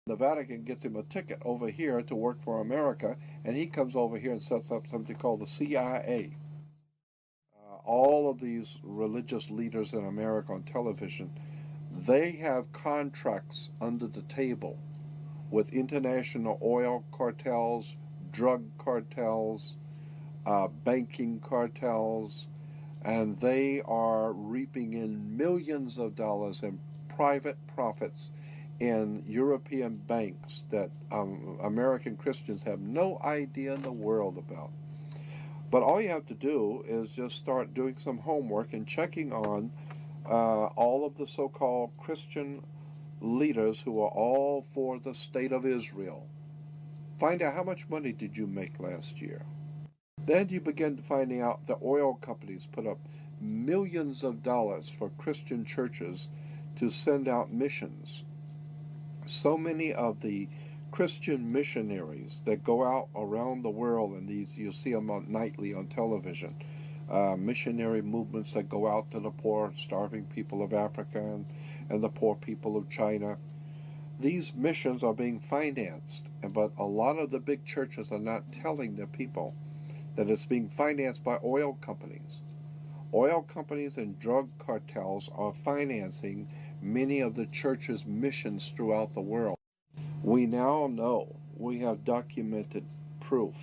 The Vatican gets him a ticket over here to work for America, and he comes over here and sets up something called the CIA. All of these religious leaders in America on television, they have contracts under the table with international oil cartels, drug cartels, banking cartels, and they are reaping in millions of dollars in private profits in European banks that American Christians have no idea in the world about. But all you have to do is just start doing some homework and checking on all of the so-called Christian leaders who are all for the state of Israel. Find out how much money did you make last year. Then you begin finding out the oil companies put up millions of dollars for Christian churches to send out missions. So many of the Christian missionaries that go out around the world, and these you see them nightly on television, missionary movements that go out to the poor, starving people of Africa and the poor people of China. These missions are being financed, but a lot of the big churches are not telling their people that it's being financed by oil companies. Oil companies and drug cartels are financing many of the church's missions throughout the world. We now know, we have documented proof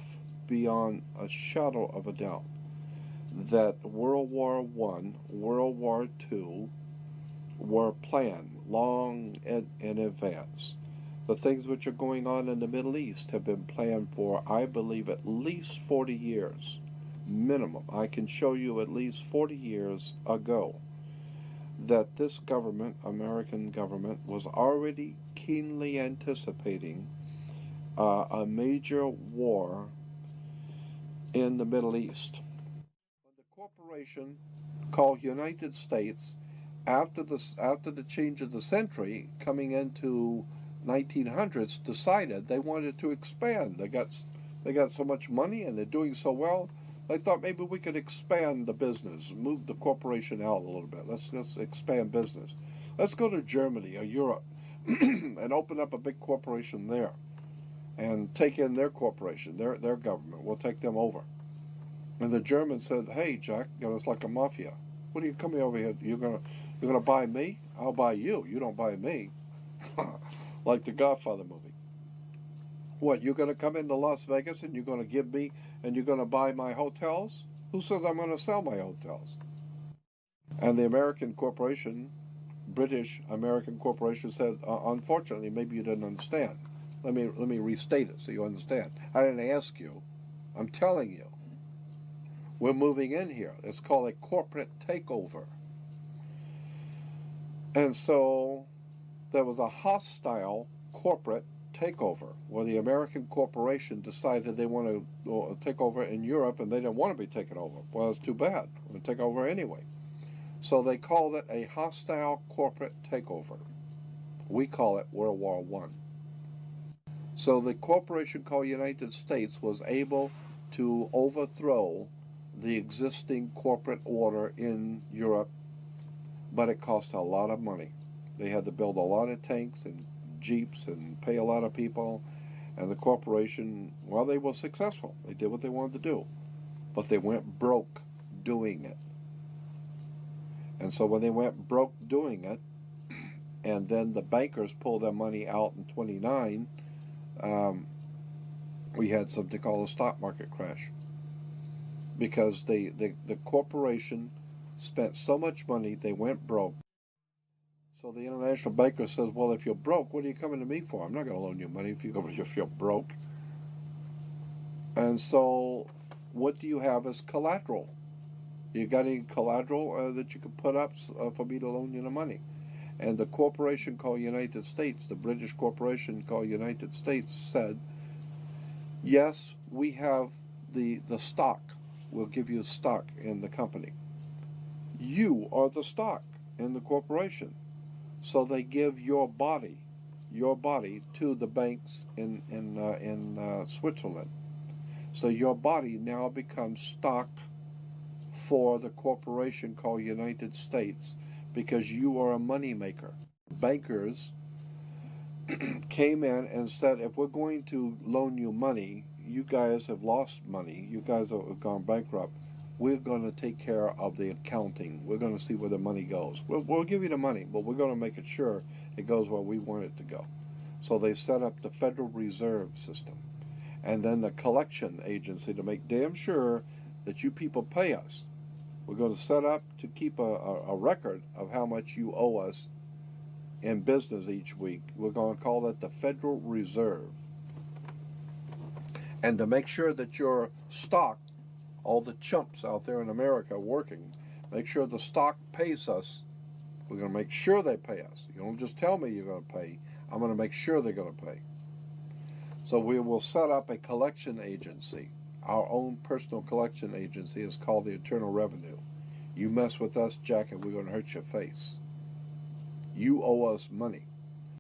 beyond a shadow of a doubt that World War I, World War II were planned long in advance. The things which are going on in the Middle East have been planned for, I believe, at least 40 years, minimum. I can show you at least 40 years ago that this government, American government, was already keenly anticipating a major war in the Middle East. When the corporation called United States, after the change of the century, coming into 1900s, decided they wanted to expand. They got so much money and they're doing so well. They thought maybe we could expand the business, move the corporation out a little bit. Let's expand business. Let's go to Germany or Europe and open up a big corporation there and take in their corporation, their government. We'll take them over. And the Germans said, "Hey, Jack, it's like a mafia. What are you coming over here? You're gonna buy me? I'll buy you. You don't buy me." Like the Godfather movie. What, you're going to come into Las Vegas and you're going to give me, and you're going to buy my hotels? Who says I'm going to sell my hotels? And the American corporation, British American corporation, said, unfortunately, maybe you didn't understand. Let me restate it so you understand. I didn't ask you. I'm telling you. We're moving in here. It's called a corporate takeover. And so there was a hostile corporate takeover where the American corporation decided they want to take over in Europe, and they didn't want to be taken over. Well, it's too bad. We'll take over anyway. So they called it a hostile corporate takeover. We call it World War I. So the corporation called United States was able to overthrow the existing corporate order in Europe, but it cost a lot of money. They had to build a lot of tanks and jeeps and pay a lot of people, and the corporation, well, they were successful. They did what they wanted to do, but they went broke doing it. And so when they went broke doing it, and then the bankers pulled their money out in 29, we had something called a stock market crash, because the corporation spent so much money, they went broke. So the international banker says, well, if you're broke, what are you coming to me for? I'm not going to loan you money if you're broke. And so what do you have as collateral? You got any collateral that you can put up for me to loan you the money? And the corporation called United States, the British corporation called United States, said, yes, we have the stock. We'll give you stock in the company. You are the stock in the corporation. So they give your body to the banks in Switzerland. So your body now becomes stock for the corporation called United States, because you are a money maker. Bankers came in and said, if we're going to loan you money, you guys have lost money, you guys have gone bankrupt, we're going to take care of the accounting. We're going to see where the money goes. We'll give you the money, but we're going to make it sure it goes where we want it to go. So they set up the Federal Reserve System and then the collection agency to make damn sure that you people pay us. We're going to set up to keep a record of how much you owe us in business each week. We're going to call that the Federal Reserve. And to make sure that your stock, all the chumps out there in America working, make sure the stock pays us. We're going to make sure they pay us. You don't just tell me you're going to pay. I'm going to make sure they're going to pay. So we will set up a collection agency. Our own personal collection agency is called the Internal Revenue. You mess with us, Jack, and we're going to hurt your face. You owe us money.